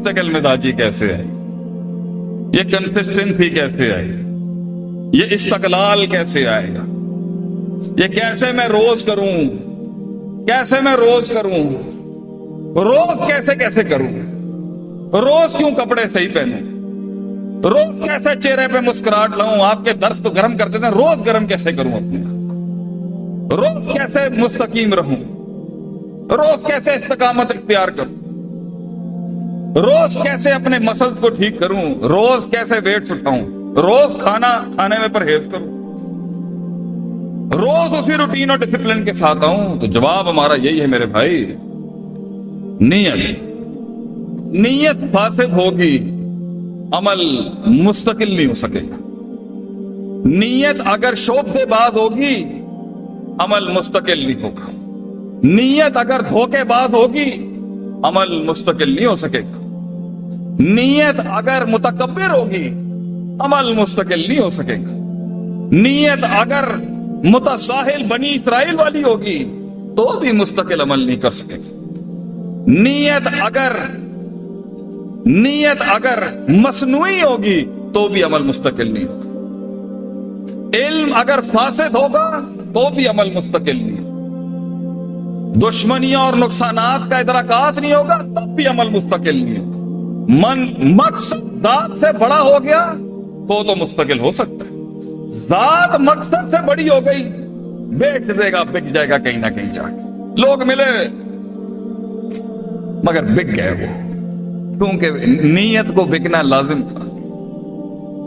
मुस्तकिल मिजाजी कैसे आई, ये कंसिस्टेंसी कैसे आई, ये इस्तकलाल कैसे आएगा, ये कैसे मैं रोज करूं, कैसे मैं रोज करूं, रोज कैसे कैसे करूं, रोज क्यों कपड़े सही पहनूं, रोज कैसे चेहरे पे मुस्कुराहट लाऊं। आपके दर्द तो गर्म कर देते हैं, रोज गर्म कैसे करूं अपने, रोज कैसे मुस्तकीम रहूं, रोज कैसे इस्तिकामत इख्तियार करूं, रोज कैसे अपने मसल्स को ठीक करूं, रोज कैसे वेट्स उठाऊं, रोज खाना खाने में परहेज करूं, रोज उसी रूटीन और डिसिप्लिन के साथ आऊं। तो जवाब हमारा यही है मेरे भाई, नीयत फासिद होगी, अमल मुस्तकिल नहीं हो सकेगा। नीयत अगर शोबदेबाज होगी, अमल मुस्तकिल नहीं होगा। नीयत अगर धोखेबाज होगी, अमल मुस्तकिल नहीं हो सकेगा। नीयत अगर मुतकब्बिर होगी, अमल मुस्तकिल नहीं हो सकेगा। नीयत अगर मुतसाहिल बनी इसराइल वाली होगी, तो भी मुस्तकिल अमल नहीं कर सकेगा। नीयत अगर मसनूई होगी, तो भी अमल मुस्तकिल नहीं होगा। इल्म अगर फासिद होगा, तो भी अमल मुस्तकिल नहीं होगा। दुश्मनियां और नुकसानात का इदराकात नहीं होगा, तब भी अमल मुस्तकिल नहीं होगा। मकसद जात से बड़ा हो गया तो मुस्तकिल हो सकता है। जात मकसद से बड़ी हो गई, बेच देगा, बिक जाएगा कहीं ना कहीं जाके। लोग मिले मगर बिक गए वो, क्योंकि नीयत को बिकना लाजिम था।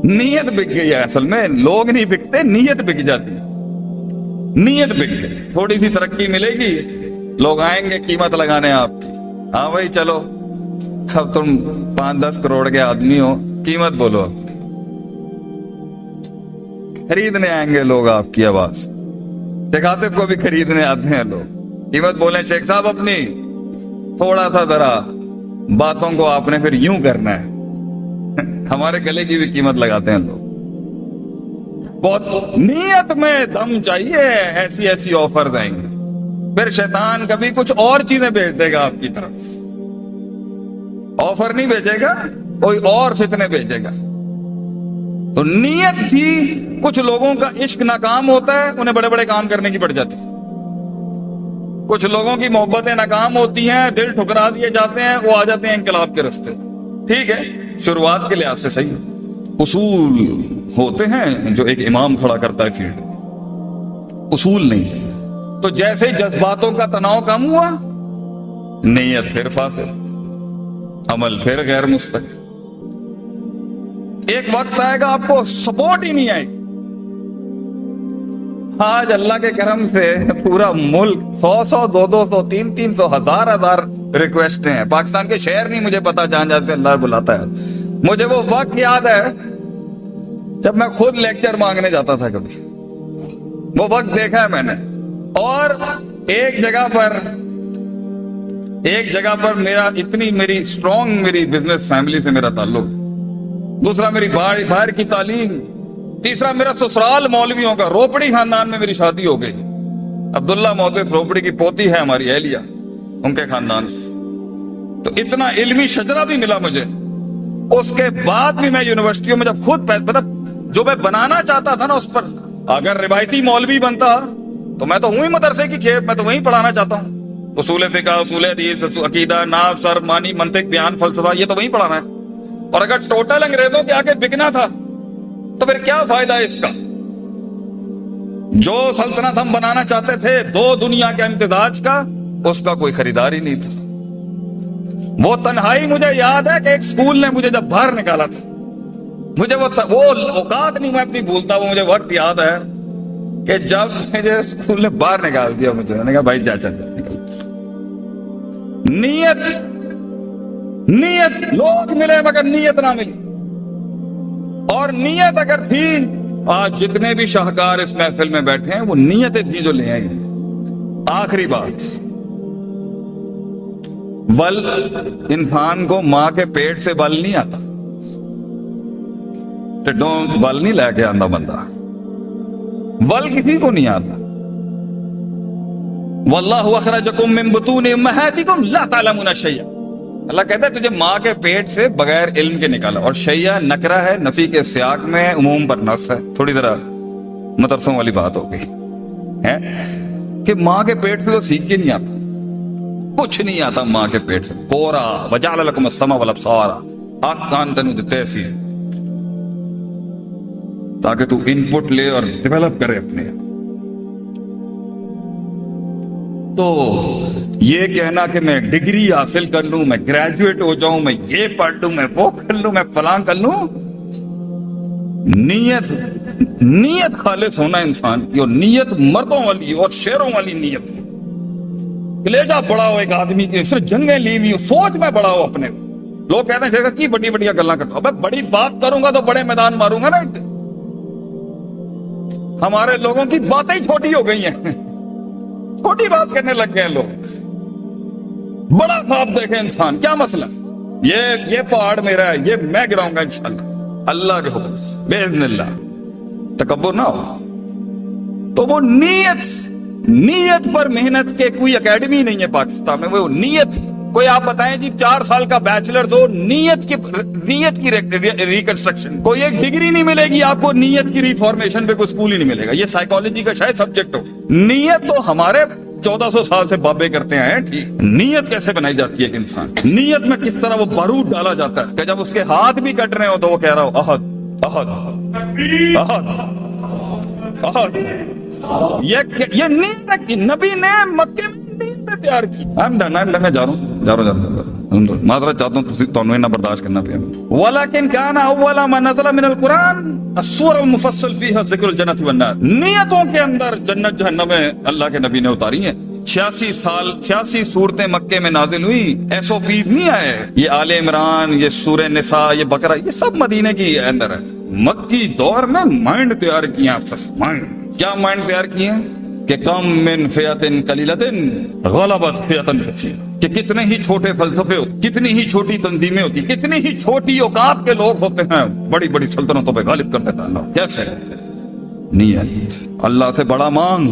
नीयत बिक गई है। असल में लोग नहीं बिकते, नीयत बिक जाती है। नीयत बिक गई, थोड़ी सी तरक्की मिलेगी, लोग आएंगे कीमत लगाने आपकी। हाँ भाई चलो, अब तुम 5-10 करोड़ के आदमी हो, कीमत बोलो। खरीदने आएंगे लोग आपकी आवाज। शेख आतिफ को भी खरीदने आते हैं लोग। कीमत बोले शेख साहब अपनी, थोड़ा सा जरा बातों को आपने फिर यूं करना है। हमारे गले की भी कीमत लगाते हैं लोग। बहुत नीयत में दम चाहिए, ऐसी ऐसी ऑफर्स आएंगे, फिर शैतान कभी कुछ और चीजें भेज देगा आपकी तरफ। ऑफर नहीं भेजेगा, कोई और फितने भेजेगा। तो नीयत थी। कुछ लोगों का इश्क नाकाम होता है, उन्हें बड़े बड़े काम करने की पड़ जाती है। कुछ लोगों की मोहब्बतें नाकाम होती हैं, दिल ठुकरा दिए जाते हैं, वो आ जाते हैं इंकलाब के रास्ते। ठीक है, शुरुआत के लिहाज से सही। उसूल होते हैं जो एक इमाम खड़ा करता है फील्ड में, उसूल नहीं थे। तो जैसे ही जज्बातों का तनाव कम हुआ, नीयत फिर फासिद, अमल फिर गैर मुस्तकिल। एक वक्त आएगा आपको सपोर्ट ही नहीं आएगी। आज अल्लाह के करम से पूरा मुल्क 100-100, 200-200, 300-300, हजार रिक्वेस्टें हैं। पाकिस्तान के शहर नहीं मुझे पता, जहां जहां से अल्लाह बुलाता है। मुझे वो वक्त याद है जब मैं खुद लेक्चर मांगने जाता था कभी। वो वक्त देखा है मैंने। और एक जगह पर मेरी स्ट्रॉन्ग मेरी बिजनेस फैमिली से मेरा ताल्लुक, दूसरा मेरी बाहर की तालीम, तीसरा मेरा ससुराल मौलवियों का। रोपड़ी खानदान में मेरी शादी हो गई। अब्दुल्ला मोहद्दिस रोपड़ी की पोती है हमारी एहलिया, उनके खानदान से। तो इतना इल्मी शजरा भी मिला मुझे। उसके बाद भी मैं यूनिवर्सिटियों में जब खुद मतलब जो मैं बनाना चाहता था ना, उस पर अगर रिवायती मौलवी बनता तो मैं तो हूं ही मदरसे की खेप, मैं तो वहीं पढ़ाना चाहता हूँ। उसूल फिक़ह, उसूल हदीस, अकीदा, नाहव, सर्फ, मानी, मंतिक, बयान, फलसफा, ये तो वहीं पढ़ाना है। और अगर टोटल अंग्रेजों के आगे बिकना था तो फिर क्या फायदा है इसका। जो सल्तनत हम बनाना चाहते थे 2 दुनिया के इम्तिजाज का, उसका कोई खरीदार ही नहीं था। वो तन्हाई मुझे याद है कि एक स्कूल ने मुझे जब बाहर निकाला था, मुझे वो औकात नहीं मैं अपनी भूलता। वो मुझे वक्त याद है कि जब मुझे स्कूल ने बाहर निकाल दिया, मुझे मैंने कहा भाई जा चल निकल। नीयत लोग मिले मगर नीयत ना मिली। और नीयत अगर थी, आज जितने भी शाहकार इस महफिल में बैठे हैं वो नीयतें थी जो ले आई। आखिरी बात, वल इंसान को मां के पेट से बल नहीं आता, टिड्डों बल नहीं लेके आंदा बंदा। वल किसी को नहीं आता। वल्लाहु अखरजकुम मिन बुतूनि उम्महातिकुम ला तअलमूना शैय्अन। اللہ کہتا ہے تجھے ماں کے پیٹ سے بغیر علم کے نکالا. اور شیعہ نکرہ ہے، نفی کے سیاق میں ہے، عموم پر نص ہے. تھوڑی ذرا مدرسوں والی بات ہو گئی ہے کہ ماں کے پیٹ سے تو سیکھ کے نہیں آتا، کچھ نہیں آتا ماں کے پیٹ سے. کورا وجعل لکم السمع والابصار، آنکھ کان تینوں دتے سی تاکہ تو ان پٹ لے اور ڈیولپ کرے اپنے. تو یہ کہنا کہ میں ڈگری حاصل کر لوں، میں گریجویٹ ہو جاؤں، میں یہ پڑھ لوں، میں وہ کر لوں، میں فلاں کر لوں، نیت خالص ہونا انسان کی، اور نیت مردوں والی اور شیروں والی نیت. کلیجہ بڑا ہو ایک آدمی کی، صرف جنگیں لی ہوئی ہو، سوچ میں بڑا ہو اپنے. لوگ کہتے ہیں شیخ کی بڑی بڑی گلاں کرتا ہوں. میں بڑی بات کروں گا تو بڑے میدان ماروں گا نا. ہمارے لوگوں کی باتیں چھوٹی ہو گئی ہیں، چھوٹی بات کرنے لگ گئے ہیں لوگ. بڑا خواب دیکھے انسان، کیا مسئلہ؟ یہ پہاڑ میرا ہے، یہ میں گراؤں گا انشاءاللہ اللہ کے حکم سے باذن اللہ. تکبر نہ ہو. تو وہ نیت پر محنت کے کوئی اکیڈمی نہیں ہے پاکستان میں. وہ نیت کوئی آپ بتائیں جی 4 سال کا بیچلرز ہو، نیت کی ریکنسٹرکشن، کوئی ایک ڈگری نہیں ملے گی آپ کو نیت کی ریفارمیشن پہ، کوئی اسکول ہی نہیں ملے گا. یہ سائیکالوجی کا شاید سبجیکٹ ہو. نیت تو ہمارے 1400 سال سے بابے کرتے ہیں. ٹھیک، نیت کیسے بنائی جاتی ہے ایک انسان؟ نیت میں کس طرح وہ بارود ڈالا جاتا ہے کہ جب اس کے ہاتھ بھی کٹ رہے ہو تو وہ کہہ رہا ہو احد احد احد احد. یہ نیت ہے کہ نبی نے مکے میں نیت تیار کی. میں جا رہا ہوں معذرت چاہتا ہوں، تمہیں اتنا برداشت کرنا پڑے. وَلَكِنْ كَانَ أَوَّلَ مَا نَزَلَ مِنَ الْقُرْآنِ السُّورَ الْمُفَصَّلُ فِيهَا ذِكْرُ الْجَنَّةِ وَالنَّارِ. نیتوں کے اندر جنت جہنمیں اللہ کے نبی نے اتاری ہیں. 86 صورتیں مکے میں نازل ہوئی. ایس او پیز نہیں آئے. یہ آل عمران، یہ سورہ نساء، یہ بقرہ، یہ سب مدینے کی اندر ہے. مکی دور میں مائنڈ تیار کیے آپ سب. مائنڈ کیا مائنڈ تیار کیے ہیں کہ کم من فئۃ قلیلۃ غلبت فئۃ کثیرۃ، کہ کتنے ہی چھوٹے فلسفے ہوتے، کتنی ہی چھوٹی تنظیمیں ہوتی، کتنی ہی چھوٹی اوقات کے لوگ ہوتے ہیں، بڑی بڑی سلطنتوں پہ غالب کر دیتا اللہ. کیسے؟ نیت. اللہ سے بڑا مانگ،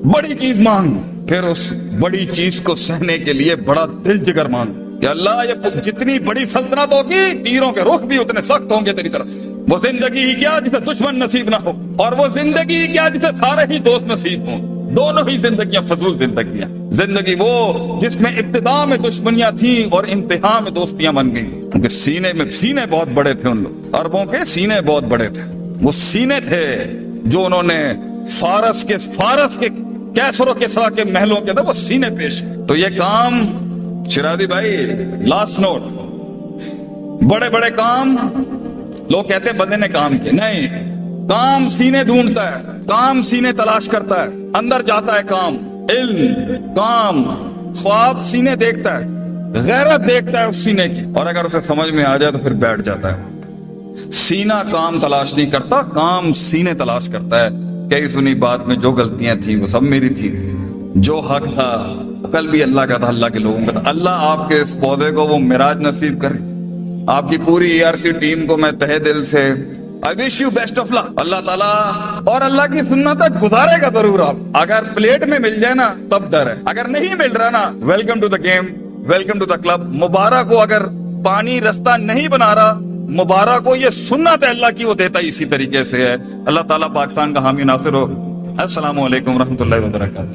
بڑی چیز مانگ، پھر اس بڑی چیز کو سہنے کے لیے بڑا دل جگر مانگ کہ اللہ یہ جتنی بڑی سلطنت ہوگی تیروں کے رخ بھی اتنے سخت ہوں گے تیری طرف. وہ زندگی ہی کیا جسے دشمن نصیب نہ ہو، اور وہ زندگی ہی کیا جسے سارے ہی دوست نصیب ہوں. دونوں ہی زندگیاں فضول زندگیاں. زندگی وہ جس میں ابتدا میں دشمنیاں تھیں اور انتہا میں دوستیاں بن گئیں. کیونکہ سینے بہت بڑے تھے ان لوگ. عربوں کے سینے بہت بڑے تھے. وہ سینے تھے جو انہوں نے فارس کے کیسر و کسرا کے محلوں کے اندر وہ سینے پیش. تو یہ کام شرازی بھائی لاسٹ نوٹ، بڑے بڑے کام لوگ کہتے ہیں بندے نے کام کیا. نہیں، کام سینے ڈھونڈتا ہے، کام سینے تلاش کرتا ہے، اندر جاتا ہے کام. علم، کام، خواب سینے دیکھتا ہے، غیرت دیکھتا ہے اس سینے کی، اور اگر اسے سمجھ میں آ جائے تو پھر بیٹھ جاتا ہے. سینہ کام تلاش نہیں کرتا، کام سینے تلاش کرتا ہے. کئی سنی بات میں جو غلطیاں تھیں وہ سب میری تھی، جو حق تھا کل بھی اللہ کا تھا، اللہ کے لوگوں کا تھا. اللہ آپ کے اس پودے کو وہ معراج نصیب کرے. آپ کی پوری ERC ٹیم کو میں تہہ دل سے I wish you best of luck. اللہ تعالیٰ اور اللہ کی سنت تک گزارے گا ضرور. آپ اگر پلیٹ میں مل جائے نا تب ڈر ہے، اگر نہیں مل رہا نا welcome to the game, welcome to the club. مبارک ہو اگر پانی رستہ نہیں بنا رہا، مبارک ہو، یہ سنت ہے اللہ کی، وہ دیتا اسی طریقے سے ہے. اللہ تعالیٰ پاکستان کا حامی ناصر ہو. السلام علیکم ورحمۃ اللہ وبرکاتہ.